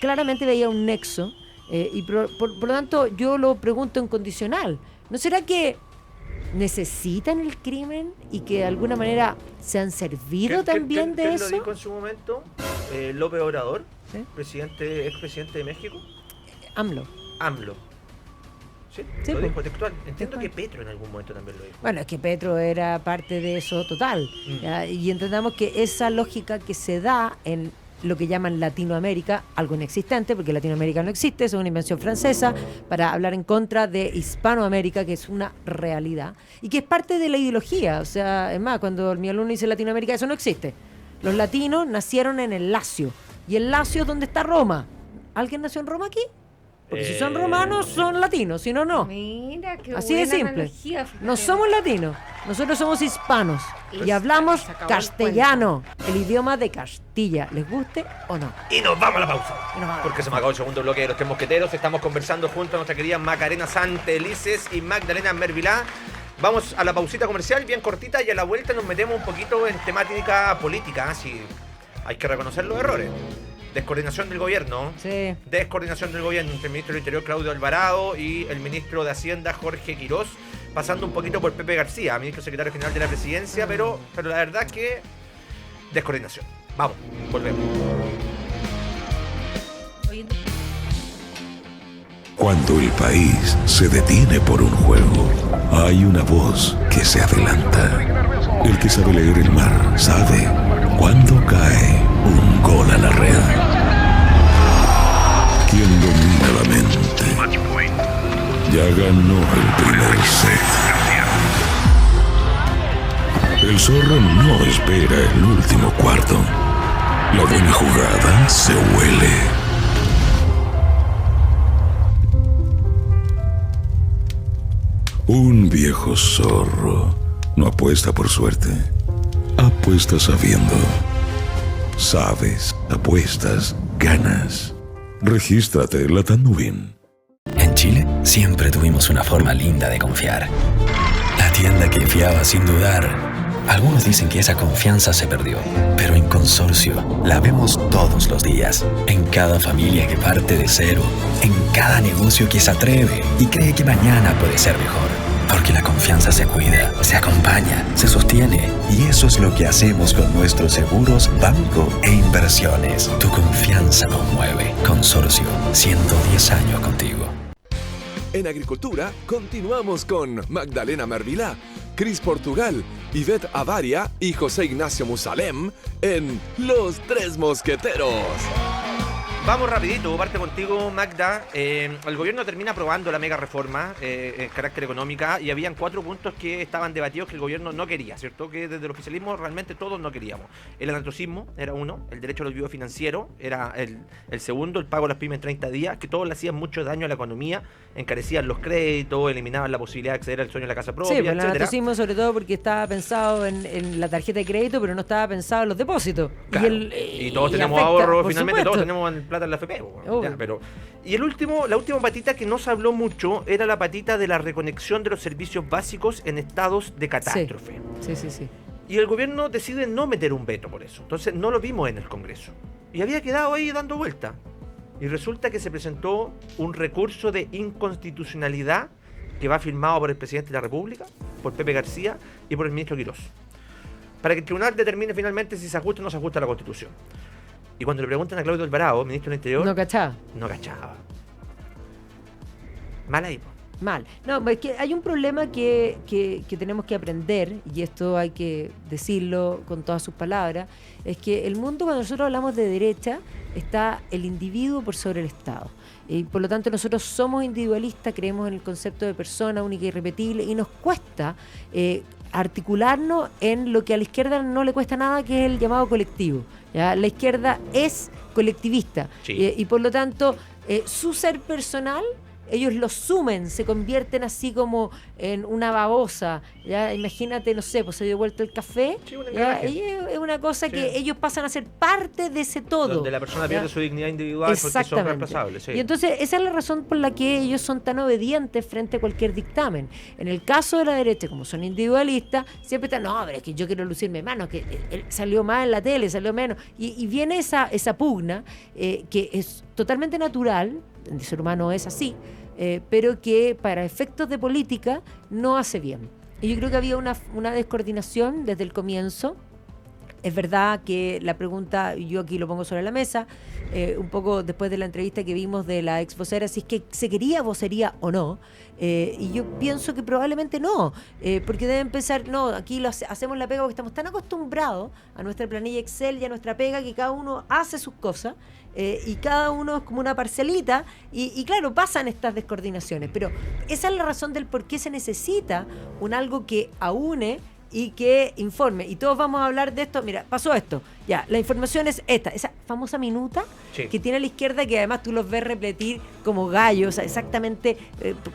claramente veía un nexo. Y por lo tanto yo lo pregunto en condicional, ¿no será que necesitan el crimen y que de alguna manera se han servido también de eso? ¿Quién lo dijo en su momento? López Obrador, ¿sí? expresidente de México. AMLO. Sí, sí, lo pues, dijo textual. Entiendo que Petro en algún momento también lo dijo. Bueno, es que Petro era parte de eso total. ¿Ya? Y entendamos que esa lógica que se da en lo que llaman Latinoamérica, algo inexistente, porque Latinoamérica no existe, es una invención francesa para hablar en contra de Hispanoamérica, que es una realidad, y que es parte de la ideología. O sea, es más, cuando mi alumno dice Latinoamérica, eso no existe. Los latinos nacieron en el Lacio, y el Lacio es donde está Roma. ¿Alguien nació en Roma aquí? Porque si son romanos, son latinos, si no, no. Mira, qué así de simple. No somos latinos, nosotros somos hispanos y hablamos castellano, el idioma de Castilla, les guste o no. Y nos vamos a la pausa, porque se me acabó el segundo bloque de Los Tres Mosqueteros. Estamos conversando junto a nuestra querida Macarena Santelices y Magdalena Mervilá. Vamos a la pausita comercial bien cortita, y a la vuelta nos metemos un poquito en temática política, así hay que reconocer los errores. Descoordinación del gobierno. Sí. Descoordinación del gobierno entre el ministro del Interior, Claudio Alvarado, y el ministro de Hacienda, Jorge Quirós, pasando un poquito por Pepe García, ministro secretario general de la presidencia, pero la verdad que descoordinación. Vamos, volvemos. Cuando el país se detiene por un juego, hay una voz que se adelanta. El que sabe leer el mar sabe cuándo cae un gol a la red. Quien domina la mente ya ganó el primer set. El zorro no espera el último cuarto. La buena jugada se huele. Un viejo zorro no apuesta por suerte, apuesta sabiendo. Sabes, apuestas, ganas. Regístrate en la Tanubin. En Chile siempre tuvimos una forma linda de confiar. La tienda que fiaba sin dudar. Algunos dicen que esa confianza se perdió, pero en Consorcio la vemos todos los días. En cada familia que parte de cero, en cada negocio que se atreve y cree que mañana puede ser mejor. Porque la confianza se cuida, se acompaña, se sostiene. Y eso es lo que hacemos con nuestros seguros, banco e inversiones. Tu confianza nos mueve. Consorcio, 110 años contigo. En Agricultura continuamos con Magdalena Mervilá, Cris Portugal, Ivette Avaria y José Ignacio Musalem en Los Tres Mosqueteros. Vamos rapidito, parte contigo, Magda. El gobierno termina aprobando la mega reforma en carácter económica y habían 4 puntos que estaban debatidos que el gobierno no quería, ¿cierto? Que desde el oficialismo realmente todos no queríamos. El anatocismo era uno, el derecho al olvido financiero era el segundo, el pago a las pymes en 30 días, que todos le hacían mucho daño a la economía, encarecían los créditos, eliminaban la posibilidad de acceder al sueño de la casa propia, Sí, pues el etcétera. anatocismo sobre todo porque estaba pensado en la tarjeta de crédito, pero no estaba pensado en los depósitos. Claro. Y todos tenemos ahorros, por finalmente supuesto. todos tenemos plata en la FP. Obvio. Ya, pero... Y la última patita que no se habló mucho era la patita de la reconexión de los servicios básicos en estados de catástrofe. Sí. Y el gobierno decide no meter un veto por eso. Entonces no lo vimos en el Congreso. Y había quedado ahí dando vuelta. Y resulta que se presentó un recurso de inconstitucionalidad que va firmado por el presidente de la República, por Pepe García y por el ministro Quirós, para que el tribunal determine finalmente si se ajusta o no se ajusta a la Constitución. Y cuando le preguntan a Claudio Alvarado, ministro del Interior, No cachaba. no cachaba. Mal ahí, po. Mal. No, es que hay un problema que tenemos que aprender, y esto hay que decirlo con todas sus palabras, es que el mundo, cuando nosotros hablamos de derecha, está el individuo por sobre el Estado. Y por lo tanto nosotros somos individualistas, creemos en el concepto de persona única y irrepetible, y nos cuesta articularnos en lo que a la izquierda no le cuesta nada, que es el llamado colectivo. ¿Ya? La izquierda es colectivista, Sí. Y por lo tanto su ser personal ellos lo sumen, se convierten así como en una babosa, ¿ya? Imagínate, no sé, pues se dio vuelta el café, Sí, un ¿ya? engranaje. Y es una cosa Sí. que ellos pasan a ser parte de ese todo. Donde la persona ¿ya? pierde su dignidad individual porque son Exactamente. reemplazables. Sí. Y entonces esa es la razón por la que ellos son tan obedientes frente a cualquier dictamen. En el caso de la derecha, como son individualistas, siempre están, no, pero es que yo quiero lucirme más, que él salió más en la tele, salió menos. Y viene esa pugna que es totalmente natural, el ser humano es así, pero que para efectos de política no hace bien. Y yo creo que había una descoordinación desde el comienzo. Es verdad que la pregunta, yo aquí lo pongo sobre la mesa, un poco después de la entrevista que vimos de la ex vocera, si es que se quería vocería o no, y yo pienso que probablemente no, porque deben pensar, no, aquí hacemos la pega porque estamos tan acostumbrados a nuestra planilla Excel y a nuestra pega que cada uno hace sus cosas, y cada uno es como una parcelita, y claro, pasan estas descoordinaciones, pero esa es la razón del por qué se necesita algo que aúne y que informe. Y todos vamos a hablar de esto. Mira, pasó esto. Ya, la información es esta. Esa famosa minuta Sí. que tiene a la izquierda, que además tú los ves repetir como gallos, o sea, exactamente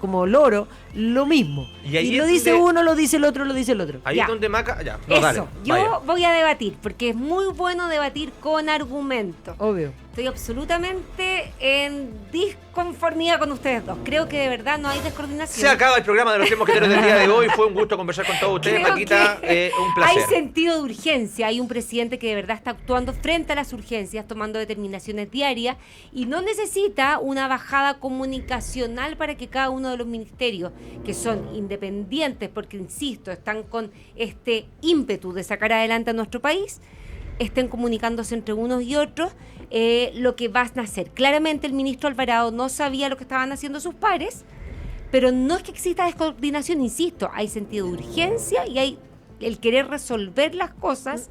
como loro, lo mismo. Y ahí lo es dice donde- uno, lo dice el otro, lo dice el otro. Ahí Ya. es donde Maca... Ya, no, Eso, dale, yo vaya. voy a debatir, porque es muy bueno debatir con argumentos. Obvio. Estoy absolutamente en disconformidad con ustedes dos. Creo que de verdad no hay descoordinación. Se acaba el programa de los Tres Mosqueteros del día de hoy. Fue un gusto conversar con todos ustedes, Creo Paquita. que Un placer. Hay sentido de urgencia. Hay un presidente que de verdad está actuando frente a las urgencias, tomando determinaciones diarias y no necesita una bajada comunicacional para que cada uno de los ministerios, que son independientes, porque insisto, están con este ímpetu de sacar adelante a nuestro país, estén comunicándose entre unos y otros lo que van a hacer. Claramente el ministro Alvarado no sabía lo que estaban haciendo sus pares, pero no es que exista descoordinación, insisto, hay sentido de urgencia y hay el querer resolver las cosas,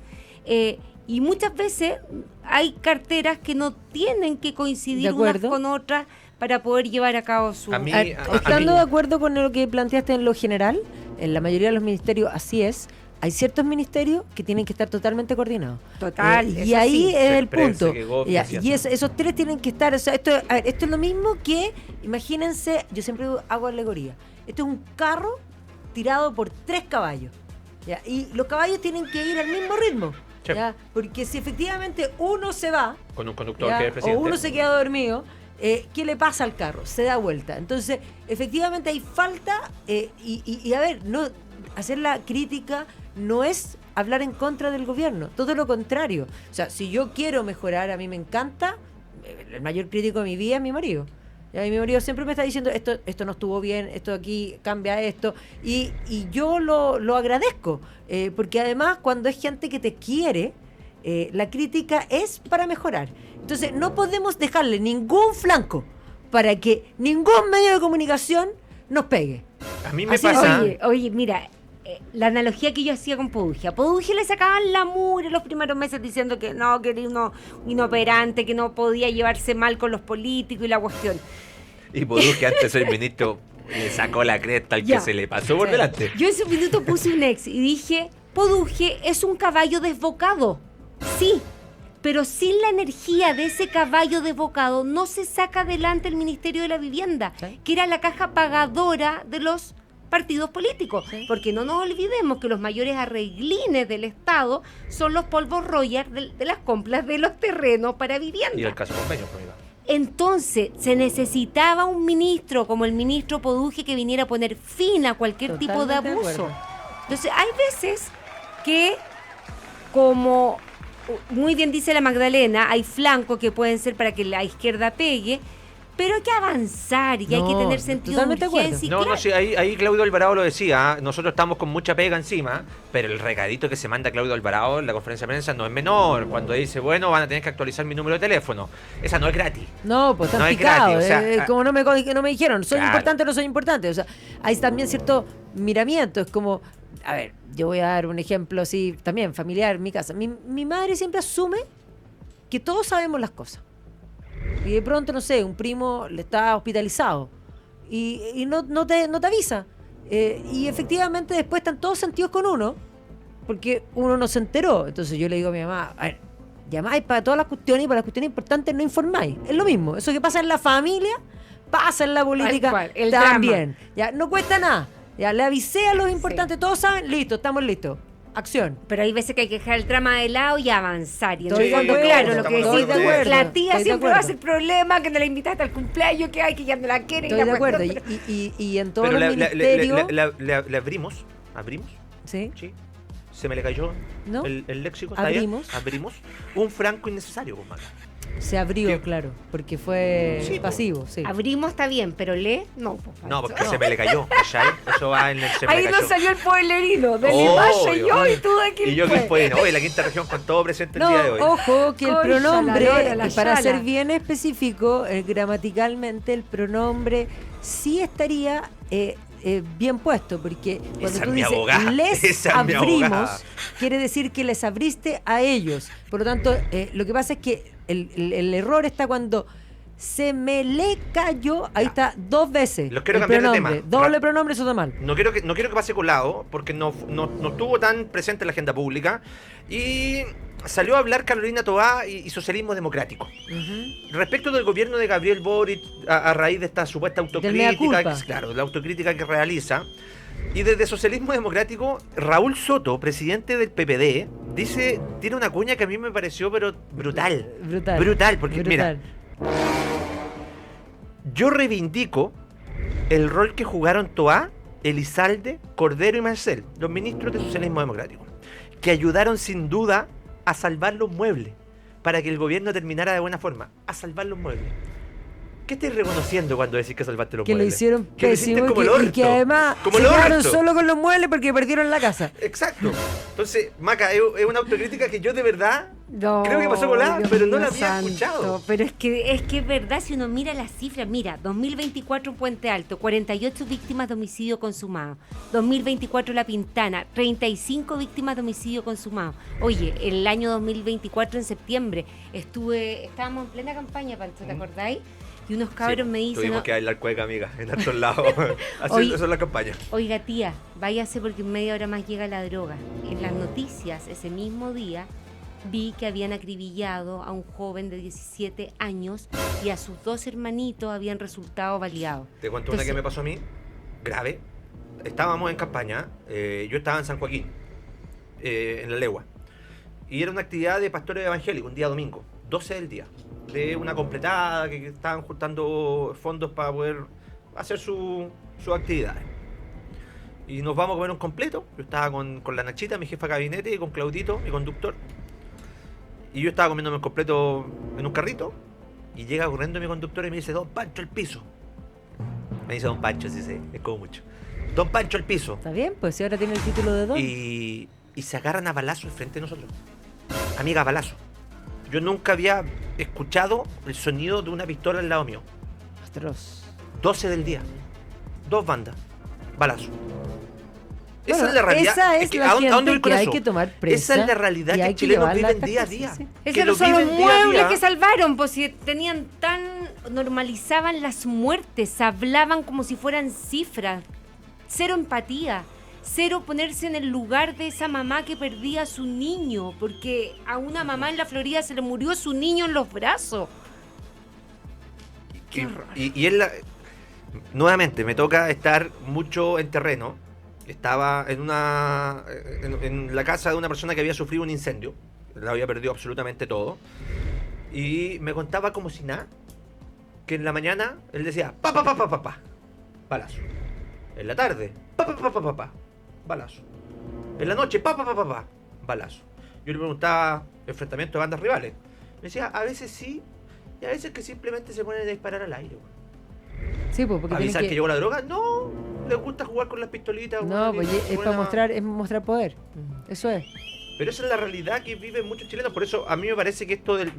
y muchas veces hay carteras que no tienen que coincidir unas con otras para poder llevar a cabo su... Estando de acuerdo con lo que planteaste en lo general, en la mayoría de los ministerios así es. Hay ciertos ministerios que tienen que estar totalmente coordinados. Total. Y ahí sí. es el punto. Y esos tres tienen que estar. O sea, esto es lo mismo que, imagínense, yo siempre hago alegoría. Esto es un carro tirado por 3 caballos. ¿Ya? Y los caballos tienen que ir al mismo ritmo. Sí. ¿Ya? Porque si efectivamente uno se va, con un conductor ¿ya? que es el presidente, o uno se queda dormido, ¿qué le pasa al carro? Se da vuelta. Entonces, efectivamente hay falta, y a ver, no hacer la crítica no es hablar en contra del gobierno, todo lo contrario. O sea, si yo quiero mejorar, a mí me encanta, el mayor crítico de mi vida es mi marido. Y mi marido siempre me está diciendo, esto no estuvo bien, esto aquí cambia esto, y yo lo agradezco, porque además cuando es gente que te quiere, la crítica es para mejorar. Entonces no podemos dejarle ningún flanco para que ningún medio de comunicación nos pegue. A mí me pasa... Oye, mira, la analogía que yo hacía con Podujia. A Podujia le sacaban la mugre los primeros meses diciendo que no, que era uno inoperante, que no podía llevarse mal con los políticos y la cuestión. Y Podujia, antes el ministro, le sacó la cresta al que se le pasó por delante. Yo en ese minuto puse un ex y dije, Podujia es un caballo desbocado. Sí, pero sin la energía de ese caballo desbocado no se saca adelante el Ministerio de la Vivienda, que era la caja pagadora de los partidos políticos, porque no nos olvidemos que los mayores arreglines del Estado son los polvos Royal de las compras de los terrenos para vivienda. Y el caso convenio, amiga. Entonces, se necesitaba un ministro como el ministro Podujia que viniera a poner fin a cualquier tipo de abuso. Entonces, hay veces que, como muy bien dice la Magdalena, hay flancos que pueden ser para que la izquierda pegue, pero hay que avanzar y hay que tener sentido de urgencia. No, sí, ahí Claudio Alvarado lo decía, nosotros estamos con mucha pega encima, pero el recadito que se manda Claudio Alvarado en la conferencia de prensa no es menor, cuando dice, bueno, van a tener que actualizar mi número de teléfono. Esa no es gratis. No, pues están picados, como no me dijeron, soy importante o no soy importante. O sea, hay también cierto miramiento, es como, a ver, yo voy a dar un ejemplo así, también familiar en mi casa. Mi madre siempre asume que todos sabemos las cosas. Y de pronto, no sé, un primo le está hospitalizado y no te avisa. Y efectivamente después están todos sentidos con uno, porque uno no se enteró. Entonces yo le digo a mi mamá, a ver, llamáis para todas las cuestiones y para las cuestiones importantes no informáis. Es lo mismo, eso que pasa en la familia, pasa en la política también. Ya, no cuesta nada. Ya, le avisé a los importantes, todos saben, listo, estamos listos. Acción. Pero hay veces que hay que dejar el drama de lado y avanzar. Y estoy cuando, claro, lo que decís, la tía siempre va a ser problema, que no la invitaste al cumpleaños, que hay que ya no la quiere. Estoy de acuerdo. Y en todos los ministerios... Le abrimos. ¿Sí? Se me le cayó el léxico. Abrimos un franco innecesario, pues, Maga. Se abrió, claro, porque fue pasivo. Sí. Abrimos está bien, pero no. No, porque se me le cayó, ¿cachai? Eso va en el se me ahí le cayó. Nos salió el pueblerino, del Imache yo y tú de aquí. Y yo que fue, oye, la quinta región con todo presente el día de hoy. Ojo, que el pronombre, para ser bien específico, gramaticalmente, el pronombre sí estaría bien puesto, porque cuando tú dices les abrimos, quiere decir que les abriste a ellos. Por lo tanto, lo que pasa es que el error está cuando se me le cayó, ahí está 2 veces. Los quiero cambiar de tema. Doble pronombre, eso está mal. No quiero que pase colado, porque no estuvo tan presente en la agenda pública. Y salió a hablar Carolina Toá y socialismo democrático. Respecto del gobierno de Gabriel Boric, a raíz de esta supuesta autocrítica, la autocrítica que realiza. Y desde Socialismo Democrático, Raúl Soto, presidente del PPD, tiene una cuña que a mí me pareció pero brutal, porque mira, yo reivindico el rol que jugaron Toá, Elizalde, Cordero y Marcel, los ministros de Socialismo Democrático, que ayudaron sin duda a salvar los muebles para que el gobierno terminara de buena forma. A salvar los muebles. ¿Qué estás reconociendo cuando decís que salvaste los Que lo muebles? hicieron Que lo hiciste pésimo como el y que orto. además Como se el quedaron orto. solo con los muebles porque perdieron la casa. Exacto. Entonces, Maca, es una autocrítica que yo de verdad No, creo que pasó colada, Dios pero no mío la había santo. escuchado. Pero es que es verdad, si uno mira las cifras, mira, 2024 Puente Alto, 48 víctimas de homicidio consumado. 2024 La Pintana, 35 víctimas de homicidio consumado. Oye, el año 2024 en septiembre estábamos en plena campaña, Pancho, ¿te acordáis? Y unos cabros me dicen... Tuvimos "No, que bailar cueca, amiga, en altos lados. Así Oye, eso es la campaña. Oiga, tía, váyase porque en media hora más llega la droga". En las noticias, ese mismo día, vi que habían acribillado a un joven de 17 años y a sus 2 hermanitos habían resultado baleados. Te cuento una que me pasó a mí, grave. Estábamos en campaña, yo estaba en San Joaquín, en La Legua. Y era una actividad de pastores evangélicos, un día domingo, 12 del día. De una completada que estaban juntando fondos para poder hacer sus actividades. Y nos vamos a comer un completo. Yo estaba con la Nachita, mi jefa de gabinete, y con Claudito, mi conductor. Y yo estaba comiéndome el completo en un carrito. Y llega corriendo mi conductor y me dice: "Don Pancho, el piso". Me dice Don Pancho, sí, es como mucho. "Don Pancho, el piso". Está bien, pues si ahora tiene el título de don. Y se agarran a balazo al frente de nosotros. Amiga, a balazo. Yo nunca había escuchado el sonido de una pistola al lado mío. Atroz. 12 del día. 2 bandas. Balazo. Esa Bueno, es la realidad. esa es que, la ¿a dónde voy gente con que hay eso? que tomar presa. Esa es la realidad y que hay los chilenos llevarla a viven estas día a cosas, día. sí. Que Esos lo no son los viven día a muebles día. que salvaron, pues si tenían normalizaban las muertes, hablaban como si fueran cifras. Cero empatía. Cero ponerse en el lugar de esa mamá que perdía a su niño, porque a una mamá en la Florida se le murió su niño en los brazos. Qué horror. Y es nuevamente, me toca estar mucho en terreno. Estaba en la casa de una persona que había sufrido un incendio. La había perdido absolutamente todo. Y me contaba como si nada, que en la mañana él decía pa, balazo. En la tarde, pa, balazo. En la noche, pa, balazo. Yo le preguntaba enfrentamiento de bandas rivales. Me decía, a veces sí, y a veces que simplemente se ponen a disparar al aire. Sí, pues porque ¿Avisar tienen que llegó la droga? No, les gusta jugar con las pistolitas. No, bueno, pues y es para buena- mostrar poder. Eso es. Pero esa es la realidad que viven muchos chilenos. Por eso a mí me parece que esto del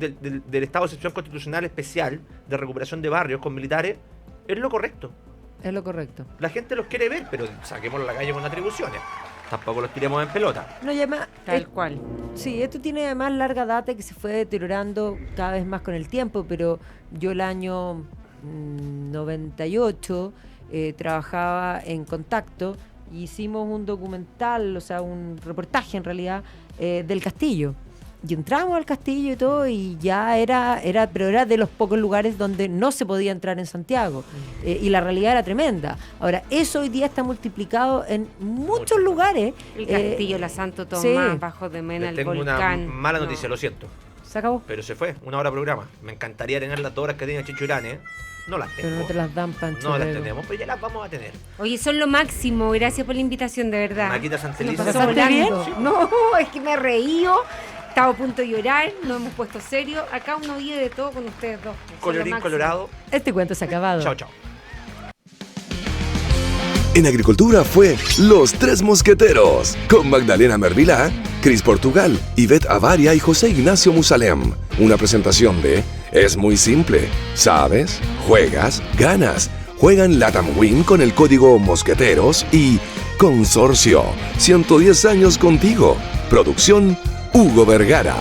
estado de excepción constitucional especial de recuperación de barrios con militares es lo correcto. Es lo correcto. La gente los quiere ver, pero saquémoslo a la calle con atribuciones. Tampoco los tiremos en pelota. No, y además, Tal cual. sí, esto tiene además larga data que se fue deteriorando cada vez más con el tiempo, pero yo el año 98 trabajaba en Contacto y hicimos un documental, o sea, un reportaje en realidad del castillo. Y entramos al castillo y todo y ya pero era de los pocos lugares donde no se podía entrar en Santiago. Y la realidad era tremenda. Ahora, eso hoy día está multiplicado en muchos lugares. El castillo, la Santo Tomás, sí. bajo de Mena, Les el tengo volcán. una mala No. noticia, lo siento. Se acabó. Pero se fue, 1 hora de programa. Me encantaría tener las 2 horas que tiene Chicho Irán, ¿eh? No las tengo. Pero no te las dan, Pancho. No las luego. tenemos, pero ya las vamos a tener. Oye, son lo máximo. Gracias por la invitación, de verdad. Maquita Nos Santeliza. pasó ¿Pasaste bien? volando. No, es que me he reído. Estaba a punto de llorar. Nos hemos puesto serio. Acá uno vive de todo con ustedes dos. Son lo Colorín máximo. colorado. Este cuento se ha acabado. Chao, chao. En Agricultura fue Los Tres Mosqueteros, con Magdalena Mervilá, Cris Portugal, Ivette Avaria y José Ignacio Musalem. Una presentación de Es muy simple. ¿Sabes? Juegas, ganas. Juegan LATAM Win con el código Mosqueteros y Consorcio. 110 años contigo. Producción Hugo Vergara.